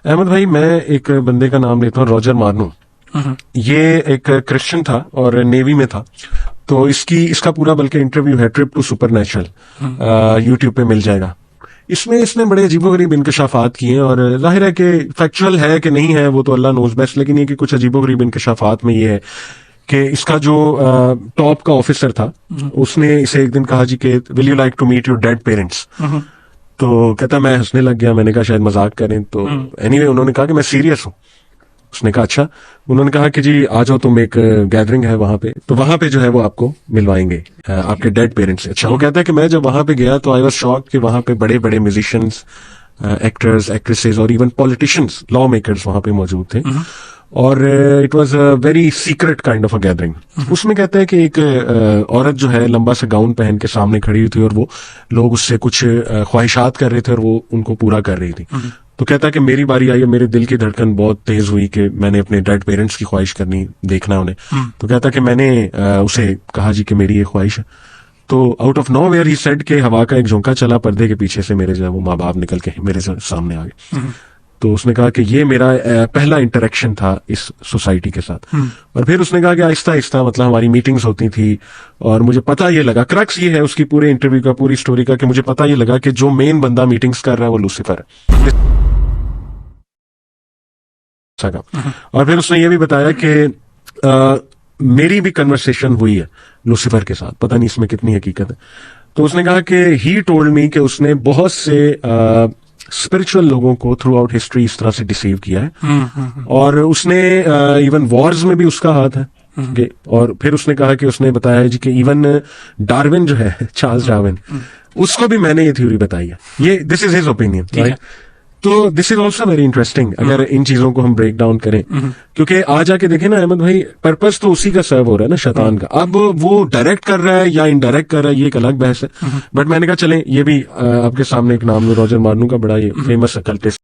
अहमद भाई, मैं एक बंदे का नाम लेता हूँ, रॉजर मार्नो। ये एक क्रिश्चियन था और नेवी में था। तो इसका पूरा बल्कि इंटरव्यू है ट्रिप टू सुपरनैचुरल, यूट्यूब पे मिल जाएगा। इसमें इसने बड़े अजीबोगरीब इंकशाफात किए हैं और जाहिर है कि फैक्चुअल है कि नहीं है वो तो अल्लाह नोज बेस्ट, लेकिन ये कि कुछ अजीबोगरीब इंकशाफात में ये है कि इसका जो टॉप का ऑफिसर था उसने इसे एक दिन कहा जी कि will you like to meet your dead parents. तो कहता मैं हंसने लग गया, मैंने कहा शायद मजाक करें। तो एनीवे उन्होंने कहा कि मैं सीरियस हूँ। उसने कहा अच्छा। उन्होंने कहा कि जी आ जाओ, तुम एक गैदरिंग है वहां पे, तो वहां पे जो है वो आपको मिलवाएंगे आपके डेड पेरेंट्स से। अच्छा, वो कहता है कि मैं जब वहां पे गया तो आई वाज शॉक्ड कि वहां पे बड़े बड़े म्यूजिशियंस, एक्टर्स, एक्ट्रेसेस और इवन पॉलिटिशियंस, लॉ मेकर्स वहां पे मौजूद थे। और it was a very secret kind of a gathering. उसमें कहते हैं कि एक औरत जो है लंबा सा गाउन पहन के सामने खड़ी हुई थी और वो लोग उससे कुछ ख्वाहिशात कर रहे थे और वो उनको पूरा कर रही थी। तो कहता है कि मेरी बारी आई, मेरे दिल की धड़कन बहुत तेज हुई कि मैंने अपने डेड पेरेंट्स की ख्वाहिश करनी, देखना उन्हें। तो कहता है कि मैंने उसे कहा जी कि मेरी ये ख्वाहिश है। तो out of nowhere he said के हवा का एक झोंका चला, पर्दे के पीछे से मेरे जो है वो माँ बाप निकल के मेरे सामने आ गए। तो उसने कहा कि ये मेरा पहला इंटरेक्शन था इस सोसाइटी के साथ। और फिर उसने कहा कि आहिस्ता आहिस्ता मतलब हमारी मीटिंग्स होती थी और मुझे पता ये लगा, क्रक्स ये है उसकी पूरे इंटरव्यू का, पूरी स्टोरी का, कि मुझे पता ये लगा कि जो मेन बंदा मीटिंग्स कर रहा है वो लूसीफर है। और फिर उसने ये भी बताया कि मेरी भी कन्वर्सेशन हुई है लूसीफर के साथ, पता नहीं इसमें कितनी हकीकत है। तो उसने कहा कि ही टोल्ड मी कि उसने बहुत से स्पिरिचुअल लोगों को थ्रू आउट हिस्ट्री इस तरह से डिसीव किया है। और उसने इवन वॉर्स में भी उसका हाथ है। और फिर उसने कहा कि उसने बताया जी कि इवन डार्विन जो है, चार्ल्स डार्विन, उसको भी मैंने ये थ्योरी बताई है। ये this is his opinion, right? तो this is also very interesting अगर इन चीजों को हम ब्रेक डाउन करें। क्योंकि आ जाके देखें ना अहमद भाई, पर्पस तो उसी का सर्व हो रहा है ना, शैतान का। अब वो डायरेक्ट कर रहा है या इनडायरेक्ट कर रहा है, ये एक अलग बहस है। बट मैंने कहा चलें ये भी आपके सामने एक नाम है, रॉजर मार्नो का, बड़ा ये फेमस है कल्टिस्ट।